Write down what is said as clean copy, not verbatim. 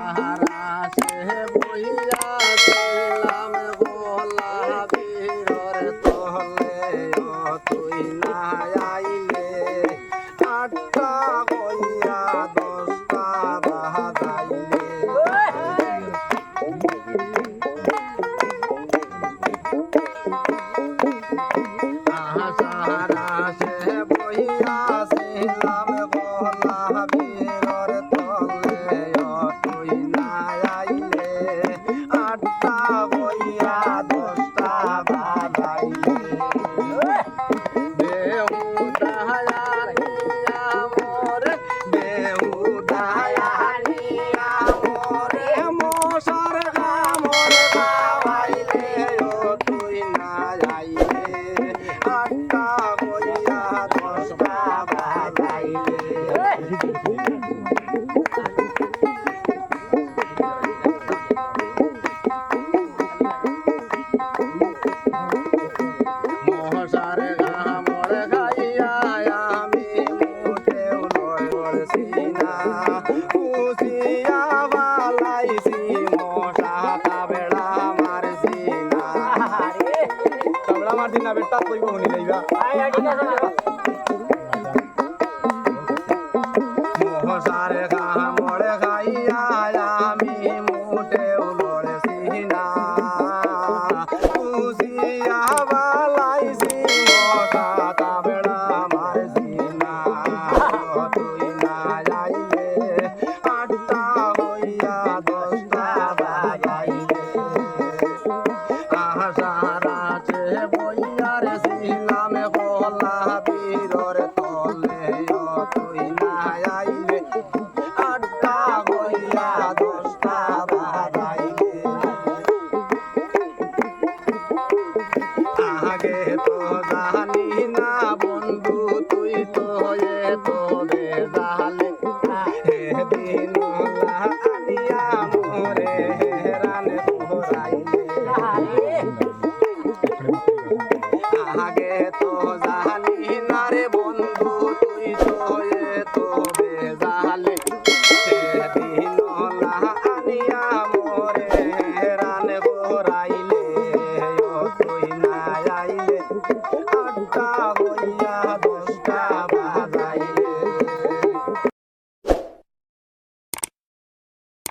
সাহারা সে বইয়াছিলাম গোলা বীরর তলে তুই না আইলে আটটা কইয়া 10টা বাজাইলে সাহারা সে বইয়াছিলাম গোলা বীরর তলে তুই না আইলে আটটা কইয়া 10টা বাজাইলে বেহুদায়ানিয়া মোরে বেহুদায়ানিয়া মোরে মশার কামড় খাওয়াইলে তুই না আইলে আটটা কইয়া 10টা বাজাইলে মশার কামড় খাইয়া আমি মোটেও লড়ছি না খুশিয়া বালাইছি মশা তাবেড়া মারছি না তাবেড়া মারছি না বেটা কইব মনি লাইবা মশার কামড় খাইয়া আমি মোটেও লড়ছি না খুশিয়া বালাইছি মশা তাবেড়া মারছি না তুই না আইলে আটটা হইয়া 10টা বাজাইলে সাহারা সে বইয়ার ছিলাম গোলা বীরর তলে তুই না আইলে আটটা হইয়া 10টা বাজাইলে আগে তো জানি না বন্ধু তুই তো তো বেজালে দিন আনিয়া মোরে রান ঘোরাইলে আগে তো জানি না রে বন্ধু তুই তো বেজালে দিন আনিয়া মোরে রান ঘোরাইলে